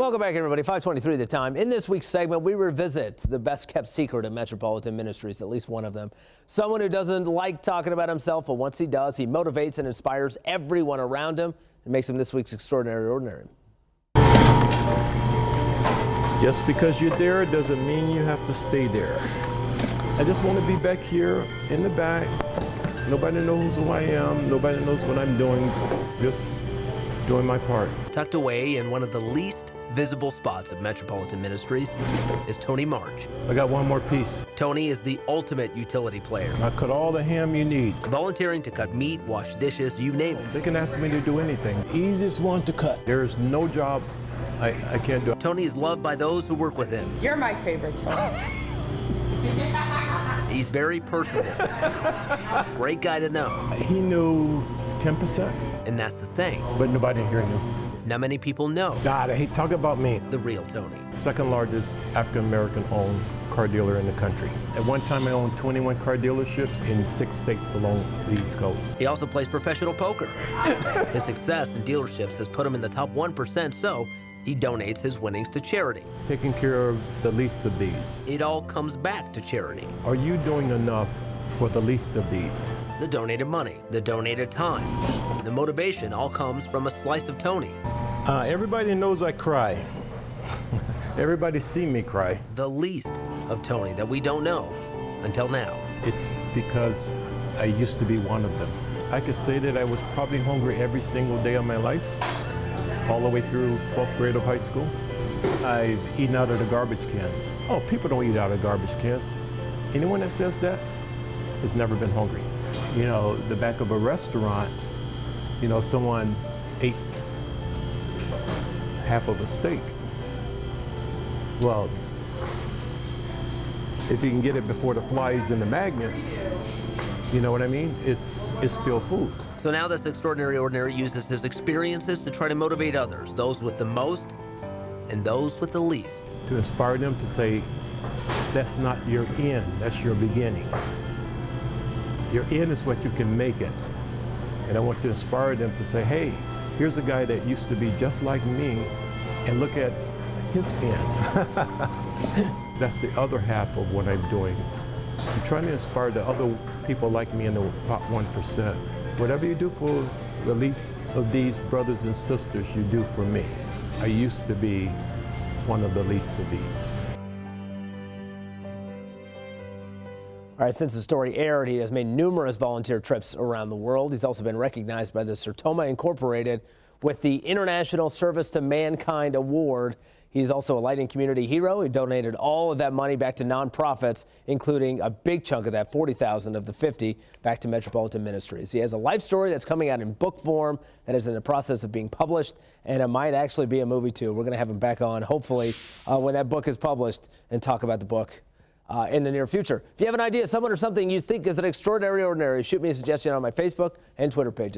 Welcome back, everybody. 5:23 the time. In this week's segment, we revisit the best-kept secret of Metropolitan Ministries, at least one of them. Someone who doesn't like talking about himself, but once he does, he motivates and inspires everyone around him and makes him this week's Extraordinary Ordinary. Just because you're there doesn't mean you have to stay there. I just want to be back here in the back. Nobody knows who I am. Nobody knows what I'm doing. Just doing my part. Tucked away in one of the least visible spots of Metropolitan Ministries is Tony March. I got one more piece. Tony is the ultimate utility player. I cut all the ham you need. Volunteering to cut meat, wash dishes, you name it. They can ask me to do anything. Easiest one to cut. There's no job I can't do. Tony is loved by those who work with him. You're my favorite, Tony. He's very personable. Great guy to know. He knew 10%. And that's the thing. But nobody here knew. Not many people know. God, I hate talking about me. The real Tony. Second largest African-American owned car dealer in the country. At one time, I owned 21 car dealerships in 6 states along the East Coast. He also plays professional poker. His success in dealerships has put him in the top 1%, so he donates his winnings to charity. Taking care of the least of these. It all comes back to charity. Are you doing enough for the least of these? The donated money, the donated time, the motivation all comes from a slice of Tony. Everybody knows I cry. Everybody see me cry. The least of Tony that we don't know until now. It's because I used to be one of them. I could say that I was probably hungry every single day of my life, all the way through 12th grade of high school. I've eaten out of the garbage cans. Oh, people don't eat out of garbage cans. Anyone that says that has never been hungry. You know, the back of a restaurant, you know, someone ate half of a steak. Well, if you can get it before the flies and the magnets, you know what I mean? It's still food. So now this Extraordinary Ordinary uses his experiences to try to motivate others, those with the most and those with the least. To inspire them to say, that's not your end, that's your beginning. Your end is what you can make it. And I want to inspire them to say, hey, here's a guy that used to be just like me, and look at his end. That's the other half of what I'm doing. I'm trying to inspire the other people like me in the top 1%. Whatever you do for the least of these brothers and sisters, you do for me. I used to be one of the least of these. All right, since the story aired, he has made numerous volunteer trips around the world. He's also been recognized by the Sertoma Incorporated with the International Service to Mankind Award. He's also a lighting community hero. He donated all of that money back to nonprofits, including a big chunk of that, $40,000 of the $50, back to Metropolitan Ministries. He has a life story that's coming out in book form that is in the process of being published, and it might actually be a movie too. We're going to have him back on, hopefully, when that book is published, and talk about the book in the near future. If you have an idea, someone or something you think is an extraordinary ordinary, shoot me a suggestion on my Facebook and Twitter pages.